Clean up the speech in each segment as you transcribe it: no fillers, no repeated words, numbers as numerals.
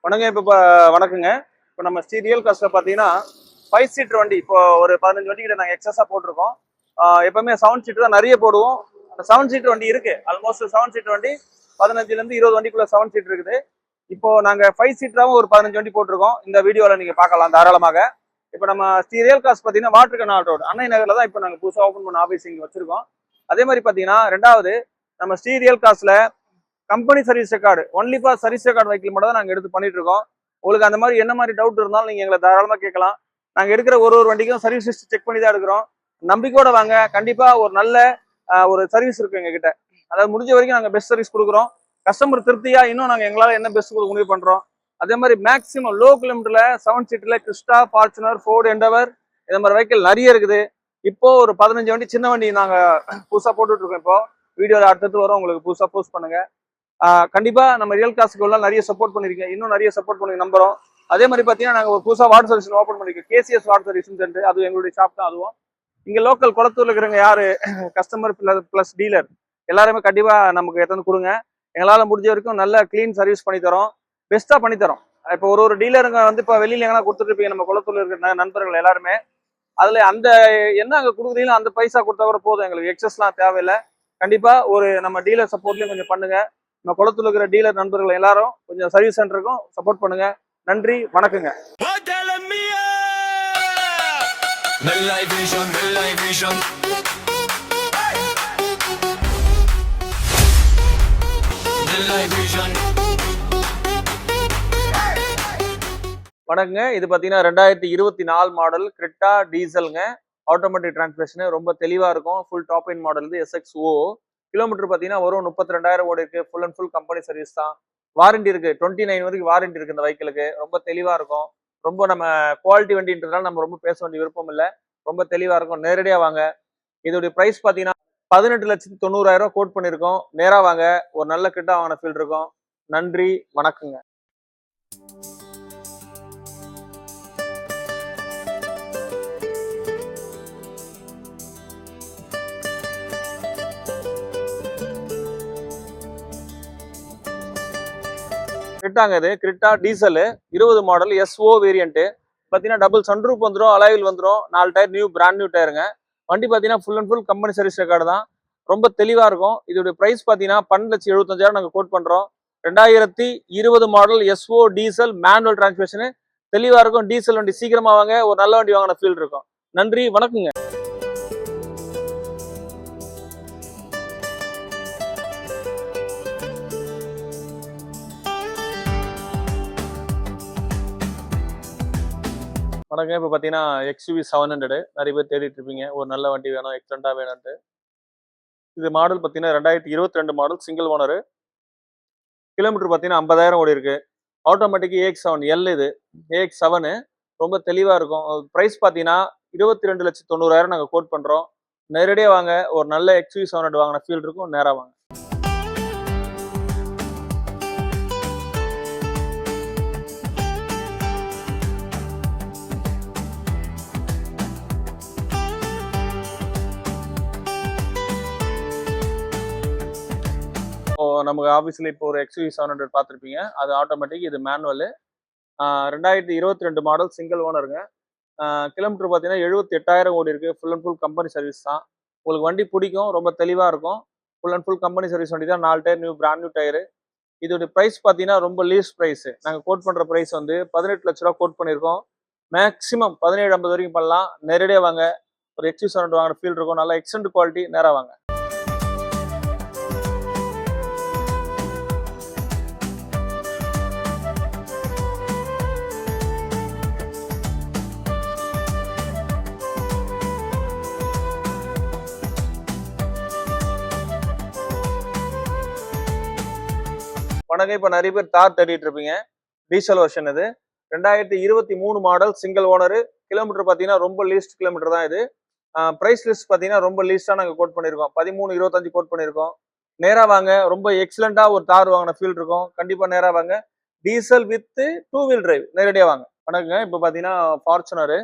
வணக்கம். வணக்கங்க. இப்போ நம்ம ஸ்டீரியல் காஸ்ட்ல பார்த்தீங்கன்னா 5 சீட்டர் வண்டி இப்போ ஒரு 15 வண்டி கிட்ட நாங்கள் எக்ஸஸாக போட்டிருக்கோம். எப்பவுமே 7 சீட்டர் தான் நிறைய போடுவோம். அந்த 7 சீட்டர் வண்டி இருக்கு. ஆல்மோஸ்ட் 7 சீட்டர் வண்டி 15லேருந்து 20 வண்டிக்குள்ள 7 சீட்டர் இருக்குது. இப்போ நாங்கள் 5 சீட்டராகவும் ஒரு 15 வண்டி போட்டிருக்கோம். இந்த வீடியோவில் நீங்கள் பார்க்கலாம் தாராளமாக. இப்போ நம்ம ஸ்டீரியல் காஸ்ட் பார்த்தீங்கன்னா வாட்டர் கனால் ரோடு அன்னை நகரில் தான் இப்போ நாங்கள் புதுசாக ஓப்பன் பண்ண ஆஃபீஸ் இங்கே வச்சிருக்கோம். அதே மாதிரி பார்த்தீங்கன்னா ரெண்டாவது நம்ம ஸ்டீரியல் காஸ்ட்ல company service record only for service record வைக்கல் மட்டும் தான் நாங்கள் எடுத்து பண்ணிட்டு இருக்கோம். உங்களுக்கு அந்த மாதிரி என்ன மாதிரி டவுட் இருந்தாலும் நீங்கள் எங்களை தாராளமாக கேட்கலாம். நாங்கள் எடுக்கிற ஒரு வண்டிக்கும் சர்வீஸ் ஹிஸ்ட்ரி செக் பண்ணி தான் எடுக்கிறோம். நம்பிக்கையோட வாங்க. கண்டிப்பாக ஒரு நல்ல ஒரு சர்வீஸ் இருக்கு எங்ககிட்ட. அதாவது முடிஞ்ச வரைக்கும் நாங்கள் பெஸ்ட் சர்வீஸ் கொடுக்குறோம். கஸ்டமர் திருப்தியா இன்னும் நாங்கள் எங்களால் என்ன பெஸ்ட் கொடுக்க முடிவு பண்ணுறோம். அதே மாதிரி மேக்ஸிமம் லோ கிலோமீட்டர்ல 7 சீட்டில் கிறிஸ்டா, ஃபார்ச்சுனர், ஃபோர்டு எண்டவர் இந்த மாதிரி வெஹிக்கிள் நிறைய இருக்குது. இப்போ ஒரு 15 வண்டி சின்ன வண்டி நாங்கள் புதுசாக போட்டுட்டு இருக்கோம். இப்போ வீடியோவில் அடுத்தது வரும், உங்களுக்கு புதுசாக போஸ்ட் பண்ணுங்க. கண்டிப்பா நம்ம ரியல் காசுக்கு நிறைய சப்போர்ட் பண்ணிருக்கேன். இன்னும் நிறைய சப்போர்ட் பண்ணி நம்புறோம். அதே மாதிரி பாத்தீங்கன்னா நாங்க ஒரு புதுசா வாட்டர் சர்வீஸ் ஓப்பன் பண்ணிருக்கோம். கேசிஎஸ் வாட்டர் சர்வீஸ் சென்டர், அது எங்களுடைய ஷாப் தான். அதுவும் இங்க லோக்கல் குளத்தூர்ல இருக்கிறவங்க யாரு கஸ்டமர் பிளஸ் டீலர் எல்லாருமே கண்டிப்பா நமக்கு எத்தனை கொடுங்க. எங்களால முடிஞ்ச வரைக்கும் நல்ல கிளீன் சர்வீஸ் பண்ணி தரோம், பெஸ்டா பண்ணி தரோம். இப்போ ஒரு டீலருங்க இப்போ வெளியில எங்கன்னா கொடுத்துட்டு இருப்பீங்க. நம்ம குளத்தூர்ல இருக்கிற நண்பர்கள் எல்லாருமே அதுல அந்த என்ன அங்க கொடுக்குறீங்களோ அந்த பைசா கொடுத்தா கூட போதும். எங்களுக்கு எக்ஸஸ்லாம் தேவையில்லை. கண்டிப்பா ஒரு நம்ம டீலர் சப்போர்ட்லயும் கொஞ்சம் பண்ணுங்க. நம்ம குளத்துல இருக்கிற டீலர் நண்பர்கள் எல்லாரும் கொஞ்சம் சர்வீஸ் சென்டருக்கும் சப்போர்ட் பண்ணுங்க. நன்றி, வணக்கங்க. வணக்கங்க. இது பாத்தீங்கன்னா 2024 மாடல் கிரெட்டா டீசலுங்க. ஆட்டோமேட்டிக் டிரான்ஸ்மிஷன் ரொம்ப தெளிவா இருக்கும். ஃபுல் டாப் இன் மாடல் இது SXO. கிலோமீட்டர் பார்த்தீங்கன்னா வரும் 32,000 ஓடி இருக்கு. Full and full company service தான். வாரண்டி இருக்கு, 29 வரைக்கும் வாரண்டி இருக்கு. இந்த வெஹிக்கிளுக்கு ரொம்ப தெளிவா இருக்கும். ரொம்ப நம்ம குவாலிட்டி வண்டின்றதுனால நம்ம ரொம்ப பேச வேண்டிய விருப்பம் இல்லை. ரொம்ப தெளிவா இருக்கும். நேரடியா வாங்க. இதோடைய பிரைஸ் பார்த்தீங்கன்னா 18,90,000 கோட் பண்ணியிருக்கோம். நேரா வாங்க. ஒரு நல்ல கிட்ட வாங்கின ஃபீல் இருக்கும். நன்றி, வணக்கங்க. கிரெட்டாங்க. இது Creta diesel 20 model SO variant. பார்த்தீங்கன்னா டபுள் சன்ரூப் வந்துடும், அலாயில் வந்துடும், 4 டயர் நியூ பிராண்ட் நியூ டயருங்க. வண்டி பார்த்தீங்கன்னா full and full company service record தான். ரொம்ப தெளிவாக இருக்கும். இதோடைய ப்ரைஸ் பார்த்தீங்கன்னா 12,75,000 நாங்கள் கோட் பண்ணுறோம். 2020 model SO diesel manual transmission தெளிவாக இருக்கும். டீசல் வண்டி சீக்கிரமாக வாங்க. ஒரு நல்ல வண்டி வாங்கின ஃபீல் இருக்கும். நன்றி, வணக்கங்க. வணக்கம். இப்போ பார்த்தீங்கன்னா XUV 700 நிறைய பேர் தேடிட்டு இருப்பீங்க. ஒரு நல்ல வண்டி வேணும், எக்ஸலண்டாக வேணும்ட்டு. இது மாடல் பார்த்தீங்கன்னா 2022 மாடல் சிங்கிள் ஓனர். கிலோமீட்டர் பார்த்தீங்கன்னா 50,000 ஓடி இருக்கு. Automatic AX7L. இது AX7 ரொம்ப தெளிவாக இருக்கும். ப்ரைஸ் பார்த்தீங்கன்னா 22,90,000 நாங்கள் கோட் பண்ணுறோம். நேரடியாக வாங்க. ஒரு நல்ல XUV 700 வாங்கின ஃபீல் இருக்கும். நேராக வாங்க. நமக்கு ஆஃபீஸில் இப்போ ஒரு XUV 700 பார்த்துருப்பீங்க. அது ஆட்டோமேட்டிக், இது மேனுவல். 2022 மாடல் சிங்கிள் ஓனருங்க. கிலோமீட்டர் பார்த்தீங்கன்னா 78,000 ஓடி இருக்கு. Full and full company service தான். உங்களுக்கு வண்டி பிடிக்கும். ரொம்ப தெளிவாக இருக்கும். Full and full company service வண்டி தான். 4 tyre new brand new tyre. இதோட ப்ரைஸ் பார்த்தீங்கன்னா ரொம்ப லீஸ் ப்ரைஸ். நாங்கள் கோட் பண்ணுற ப்ரைஸ் வந்து 18 லட்ச ரூபா கோட் பண்ணியிருக்கோம். மேக்ஸிமம் 17,50 வரைக்கும் பண்ணலாம். நேரடியாக வாங்க. ஒரு XUV 700 வாங்குற ஃபீல் இருக்கும். நல்லா எக்ஸலண்ட் குவாலிட்டி. நேராக வாங்க. வணக்கம். இப்போ நிறைய பேர் தார் தேடிட்டு இருப்பீங்க. டீசல் வெர்ஷன் இது. 2023 மாடல் சிங்கிள் ஓனர். கிலோமீட்டர் பார்த்தீங்கன்னா ரொம்ப லீஸ்ட் கிலோமீட்டர் தான் இது. ப்ரைஸ் லிஸ்ட் பார்த்தீங்கன்னா ரொம்ப லீஸ்டாக நாங்கள் கோட் பண்ணியிருக்கோம். 13,25 கோட் பண்ணியிருக்கோம். நேராக வாங்க. ரொம்ப எக்ஸலண்டாக ஒரு தார் வாங்கின ஃபீல் இருக்கும். கண்டிப்பாக நேராக வாங்க. Diesel with 2 wheel drive. நேரடியாக வாங்க. வணக்கங்க. இப்போ பார்த்தீங்கன்னா ஃபார்ச்சுனர்.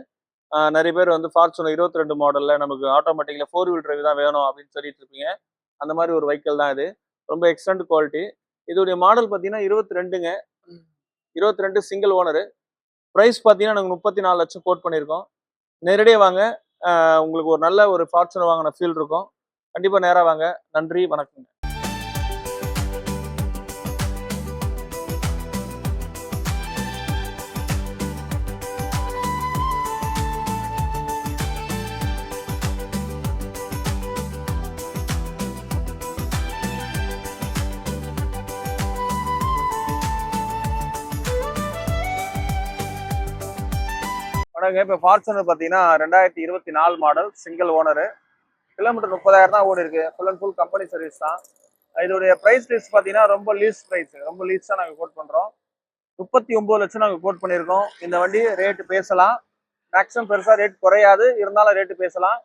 நிறைய பேர் வந்து ஃபார்ச்சுனர் 22 மாடலில் நமக்கு ஆட்டோமேட்டிக்கில் 4 வீல் டிரைவ் தான் வேணும் அப்படின்னு சொல்லிட்டு இருப்பீங்க. அந்த மாதிரி ஒரு வெஹிக்கிள் தான் இது. ரொம்ப எக்ஸலண்ட் குவாலிட்டி. இதோடைய மாடல் பார்த்தீங்கன்னா 22ங்க. 22 சிங்கிள் ஓனர். ப்ரைஸ் பார்த்தீங்கன்னா நாங்கள் 34 லட்சம் கோட் பண்ணியிருக்கோம். நேரடியாக வாங்க, உங்களுக்கு ஒரு நல்ல ஒரு ஃபார்ச்சுனர் வாங்கின ஃபீல் இருக்கும். கண்டிப்பாக நேராக வாங்க. நன்றி, வணக்கம். வணக்கம். இப்போ ஃபார்ச்சுனர் பார்த்தீங்கன்னா 2024 மாடல் சிங்கிள் ஓனரு. கிலோமீட்டர் 30,000 தான் ஓடி இருக்கு. Full and full company service தான். இதோடைய ப்ரைஸ் லிஸ்ட் பார்த்தீங்கன்னா ரொம்ப லீஸ் ப்ரைஸ், ரொம்ப லீஸ் தான் நாங்கள் கோட் பண்ணுறோம். 39 லட்சம் நாங்கள் கோட் பண்ணியிருக்கோம். இந்த வண்டி ரேட்டு பேசலாம், மேக்ஸிமம் பெருசாக ரேட் குறையாது, இருந்தாலும் ரேட்டு பேசலாம்.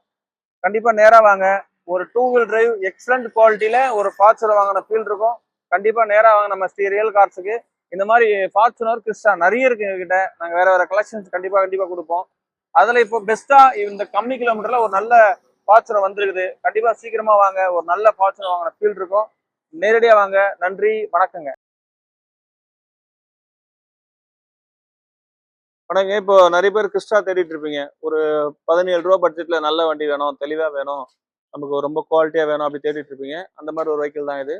கண்டிப்பாக நேராக வாங்க. ஒரு 2 வீல் டிரைவ் எக்ஸலண்ட் குவாலிட்டியில் ஒரு ஃபார்ச்சுனர் வாங்கின ஃபீல் இருக்கும். கண்டிப்பாக நேராக வாங்க நம்ம ஸ்ரீ ரியல் கார்ஸுக்கு. இந்த மாதிரி ஃபார்ச்சுனர், கிறிஸ்டா நிறைய இருக்கு எங்ககிட்ட. நாங்கள் வேற கலெக்ஷன்ஸ் கண்டிப்பாக கொடுப்போம். அதில் இப்போ பெஸ்ட்டா இந்த கம்மி கிலோமீட்டர்ல ஒரு நல்ல ஃபார்ச்சுனர் வந்திருக்குது. கண்டிப்பாக சீக்கிரமா வாங்க, ஒரு நல்ல ஃபார்ச்சுனர் வாங்கின ஃபீல் இருக்கும். நேரடியாக வாங்க. நன்றி, வணக்கங்க. வணக்கம். இப்போ நிறைய பேர் கிறிஸ்டா தேடிட்டு இருப்பீங்க. ஒரு 17 ரூபா பட்ஜெட்ல நல்ல வண்டி வேணும், தெளிவா வேணும், நமக்கு ரொம்ப குவாலிட்டியா வேணும் அப்படி தேடிட்டு இருப்பீங்க. அந்த மாதிரி ஒரு வெஹிக்கிள் தான் இது.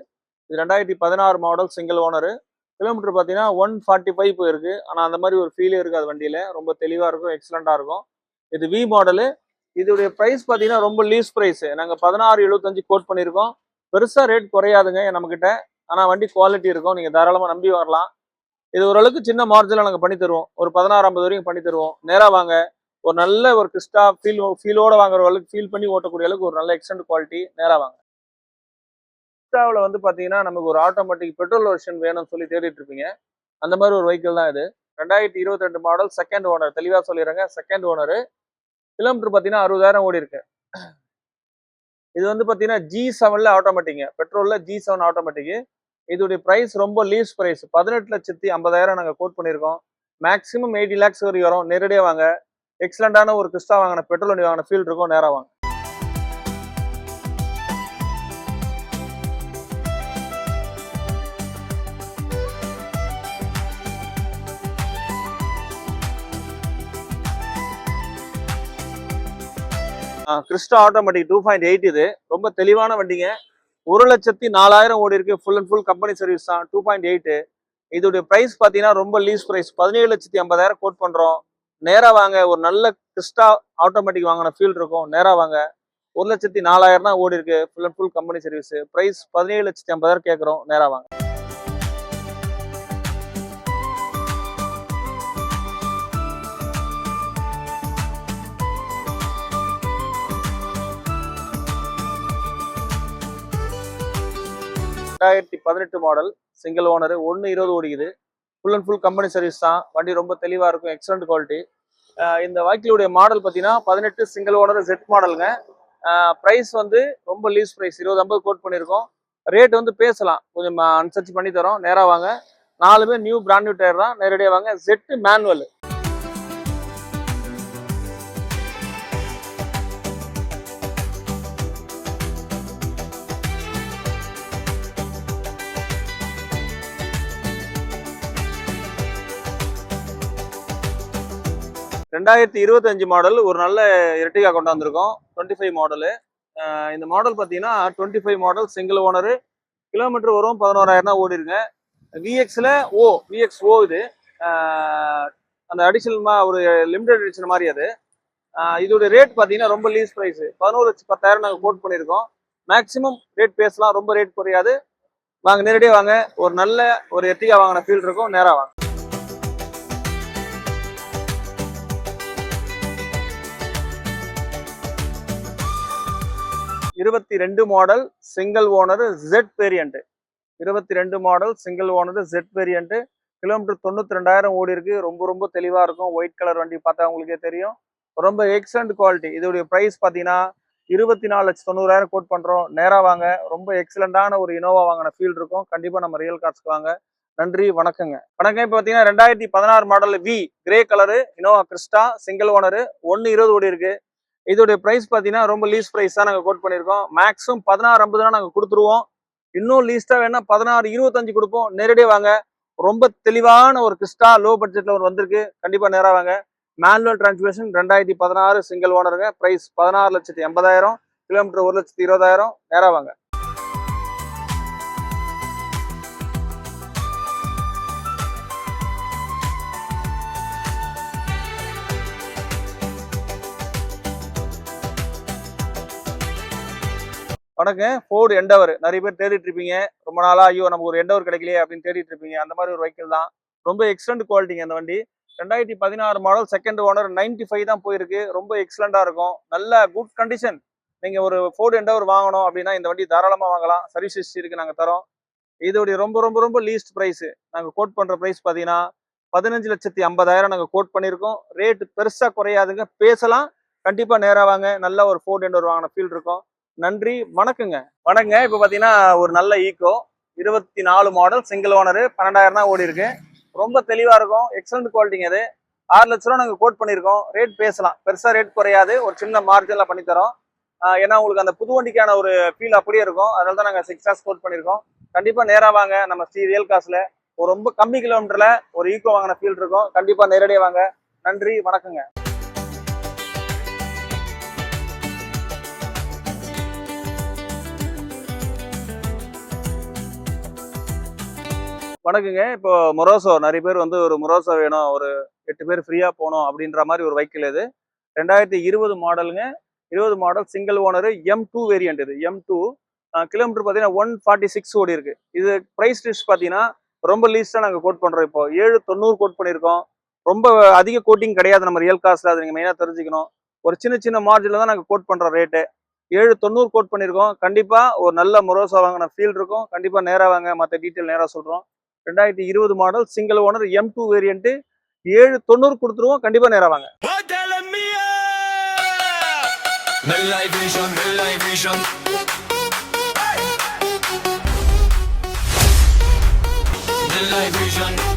இது 2016 மாடல் சிங்கிள் ஓனரு. கிலோமீட்டர் பார்த்தீங்கன்னா 145 போயிருக்கு. ஆனால் அந்த மாதிரி ஒரு ஃபீலே இருக்காது வண்டியில். ரொம்ப தெளிவாக இருக்கும், எக்ஸலண்ட்டாக இருக்கும். இது வி மாடலு. இதோடைய ப்ரைஸ் பார்த்தீங்கன்னா ரொம்ப லீஸ் ப்ரைஸ். நாங்கள் 16.75 கோட் பண்ணியிருக்கோம். பெருசாக ரேட் குறையாதுங்க நம்மக்கிட்ட. ஆனால் வண்டி குவாலிட்டி இருக்கும், நீங்கள் தாராளமாக நம்பி வரலாம். இது ஓரளவுக்கு சின்ன மார்ஜினில் நாங்கள் பண்ணி தருவோம். ஒரு 16-50 வரைக்கும் பண்ணி தருவோம். நேராக வாங்க. ஒரு நல்ல ஒரு கிறிஸ்டா ஃபீலோட வாங்குற அளவுக்கு, ஃபீல் பண்ணி ஓட்டக்கூடிய அளவுக்கு ஒரு நல்ல எக்ஸ்டெண்ட் குவாலிட்டி. நேராக வாங்க. கிறிஸ்டாவில் வந்து பார்த்தீங்கன்னா நமக்கு ஒரு ஆட்டோமேட்டிக் பெட்ரோல் வெர்ஷன் வேணும்னு சொல்லி தேடிட்டு இருப்பீங்க. அந்த மாதிரி ஒரு வெஹிக்கிள் தான் இது. 2022 மாடல் செகண்ட் ஓனர். தெளிவாக சொல்லிடுறேங்க, செகண்ட் ஓனரு. கிலோமீட்டர் பார்த்தீங்கன்னா 60,000 ஓடி இருக்கு. இது வந்து பார்த்தீங்கன்னா G7ல ஆட்டோமேட்டிங்க, பெட்ரோலில் G7 ஆட்டோமேட்டிக்கு. இதோடைய ப்ரைஸ் ரொம்ப லீஸ் ப்ரைஸ். 18,50,000 நாங்கள் கோட் பண்ணியிருக்கோம். மேக்ஸிமம் 80 lakhs வரைக்கும் வரும். நேரடியாக வாங்க. எக்ஸலண்டான ஒரு கிறிஸ்டா வாங்கின பெட்ரோல் வண்டி வாங்கின ஃபீல் இருக்கும். நேராக வாங்க. Crysta automatic 2.8. இது ரொம்ப தெளிவான வண்டிங்க. 1,04,000 ஓடி இருக்கு. Full and full company service தான். 2.8. இதோடைய பிரைஸ் பார்த்தீங்கன்னா ரொம்ப லீஸ் பிரைஸ். 17,50,000 கோட் பண்றோம். நேரா வாங்க. ஒரு நல்ல கிறிஸ்டா ஆட்டோமேட்டிக் வாங்கின ஃபீல் இருக்கும். நேரா வாங்க. 1,04,000 தான் ஓடி இருக்கு. Full and full company service. Price 17,50,000 கேட்குறோம். நேரா வாங்க. ரெண்டாயிரத்தி 18 மாடல் சிங்கிள் ஓனர். 1.20 ஓடிக்குது. Full and full company service தான். வண்டி ரொம்ப தெளிவாக இருக்கும், எக்ஸலண்ட் குவாலிட்டி. இந்த வெஹிக்கிளுடைய மாடல் பார்த்தீங்கன்னா 18 சிங்கிள் ஓனர் ஜெட் மாடலுங்க. ப்ரைஸ் வந்து ரொம்ப லீஸ் ப்ரைஸ். 20-50 கோட் பண்ணியிருக்கோம். ரேட் வந்து பேசலாம், கொஞ்சம் அனுசரிச்சு பண்ணி தரோம். நேராக வாங்க. 4 நியூ பிராண்ட் நியூ டயர் தான். நேரடியாக வாங்க. ஜெட் மேனுவல். ரெண்டாயிரத்தி 25 மாடல் ஒரு நல்ல எர்டிகா கொண்டு வந்திருக்கோம். 25 மாடலு. இந்த மாடல் பார்த்தீங்கன்னா 25 மாடல் சிங்கிள் ஓனரு. கிலோமீட்டர் வரும் 11,000 தான் ஓடி இருங்க. விஎக்ஸ்ஓ இது. அந்த அடிஷனல் ஒரு லிமிடெட் எடிஷன் மாதிரி அது. இதோட ரேட் பார்த்தீங்கன்னா ரொம்ப லீஸ் ப்ரைஸ். 11,10,000 நாங்கள் கோட் பண்ணியிருக்கோம். மேக்ஸிமம் ரேட் பேசலாம், ரொம்ப ரேட் குறையாது. வாங்க, நேரடியாக வாங்க. ஒரு நல்ல ஒரு எர்டிகா வாங்கின ஃபீல் இருக்கும். நேராக வாங்க. 22 model single owner jet variant. 22 model single owner jet variant. Kilometre 92,000 ஓடி இருக்கு. ரொம்ப ரொம்ப தெளிவா இருக்கும். ஒயிட் கலர் வண்டி பார்த்தா உங்களுக்கே தெரியும். ரொம்ப எக்ஸலண்ட் குவாலிட்டி. இதோடைய பிரைஸ் பார்த்தீங்கன்னா 24,90,000 கோட் பண்றோம். நேரா வாங்க. ரொம்ப எக்ஸலண்டான ஒரு இனோவா வாங்கின ஃபீல் இருக்கும். கண்டிப்பா நம்ம ரியல் கார்ஸ்க்கு வாங்க. நன்றி, வணக்கங்க. வணக்கம். இப்போ பார்த்தீங்கன்னா 2016 model V grey colour Innova Crysta single owner. 1.20 ஓடி இருக்கு. இதோடைய பிரைஸ் பார்த்தீங்கன்னா ரொம்ப லீஸ் பிரைஸ் தான் நாங்கள் கோட் பண்ணியிருக்கோம். மேக்ஸிமம் 16,50 நாங்கள் கொடுத்துருவோம். இன்னும் லீஸ்ட்டாக வேணா 16,25 கொடுப்போம். நேரடியாக வாங்க. ரொம்ப தெளிவான ஒரு கிறிஸ்டா லோ பட்ஜெட்ல ஒரு வந்திருக்கு. கண்டிப்பா நேரா வாங்க. மேனுவல் டிரான்ஸ்மிஷன் 2016 சிங்கிள் ஓனருங்க. பிரைஸ் 16,80,000. கிலோமீட்டர் 1,20,000. நேரா வாங்க. வணக்கம். ஃபோர்டு எண்டவர் நிறைய பேர் தேடிட்டு இருப்பீங்க. ரொம்ப நாளா ஐயோ நமக்கு ஒரு எண்டவர் கிடைக்கலையே அப்படின்னு தேடிட்டு இருப்பீங்க. அந்த மாதிரி ஒரு வெஹிக்கிள் தான். ரொம்ப எக்ஸலண்ட் குவாலிட்டிங்க அந்த வண்டி. 2016 மாடல், செகண்ட் ஓனர், 95 தான் போயிருக்கு. ரொம்ப எக்ஸலண்டா இருக்கும். நல்ல குட் கண்டிஷன். நீங்க ஒரு ஃபோர்டு எண்டவர் வாங்கணும் அப்படின்னா இந்த வண்டி தாராளமா வாங்கலாம். சர்வீஸ் ஹிஸ்டரிக்கு நாங்க தரோம். இதோடைய ரொம்ப ரொம்ப ரொம்ப லீஸ்ட் பிரைஸ் நாங்க கோட் பண்ற பிரைஸ் பாத்தீங்கன்னா 15,50,000 நாங்க கோட் பண்ணிருக்கோம். ரேட் பெருசா குறையாதுங்க. பேசலாம். கண்டிப்பா நேரா வாங்க. நல்ல ஒரு ஃபோர்டு எண்டவர் வாங்கின ஃபீல் இருக்கும். நன்றி, வணக்கங்க. வணக்கங்க. இப்ப பாத்தீங்கன்னா ஒரு நல்ல ஈக்கோ 24 மாடல், சிங்கிள் ஓனர், 12,000 தான் ஓடி இருக்கு. ரொம்ப தெளிவா இருக்கும். எக்ஸலண்ட் குவாலிட்டிங்க. அது 6 லட்ச ரூபா நாங்க கோட் பண்ணிருக்கோம். ரேட் பேசலாம். பெருசா ரேட் குறையாது. ஒரு சின்ன மார்ஜின்ல பண்ணி தரோம். ஏன்னா உங்களுக்கு அந்த புது வண்டிக்கான ஒரு ஃபீல் அப்படியே இருக்கும். அதனால தான் நாங்க 6 லாக்ஸ் கோட் பண்ணிருக்கோம். கண்டிப்பா நேரா வாங்க. நம்ம ரியல் காசுல ஒரு ரொம்ப கம்மி கிலோமீட்டர்ல ஒரு ஈக்கோ வாங்கின ஃபீல் இருக்கும். கண்டிப்பா நேரடியா வாங்க. நன்றி, வணக்கங்க. வணக்கங்க. இப்போ மொரோசோ நிறைய பேர் வந்து ஒரு மொரோசோ வேணும், ஒரு 8 பேர் ஃப்ரீயா போகணும் அப்படின்ற மாதிரி ஒரு வெஹிக்கிள் இது. 2020 மாடலுங்க. 20 model, single owner, M2 variant. இது M2. கிலோமீட்டர் பார்த்தீங்கன்னா 146 ஓடி இருக்கு. இது பிரைஸ் லிஸ்ட் பார்த்தீங்கன்னா ரொம்ப லீஸ்டா நாங்கள் கோட் பண்றோம். இப்போ 790 கோட் பண்ணியிருக்கோம். ரொம்ப அதிக கோட்டிங் கிடையாது நம்ம ரியல் காஸ்ட்ல. அது நீங்க மெயினா தெரிஞ்சுக்கணும். ஒரு சின்ன சின்ன மார்ஜின்ல தான் நாங்கள் கோட் பண்ற ரேட்டு. 790 கோட் பண்ணியிருக்கோம். கண்டிப்பா ஒரு நல்ல மொரோசோ வாங்கின ஃபீல் இருக்கும். கண்டிப்பா நேரா வாங்க. மற்ற டீட்டெயில் நேரா சொல்றோம். 2020 model, single owner, M2 variant, 790 கொடுத்துருவோம். கண்டிப்பா நேரா வாங்க. Vision.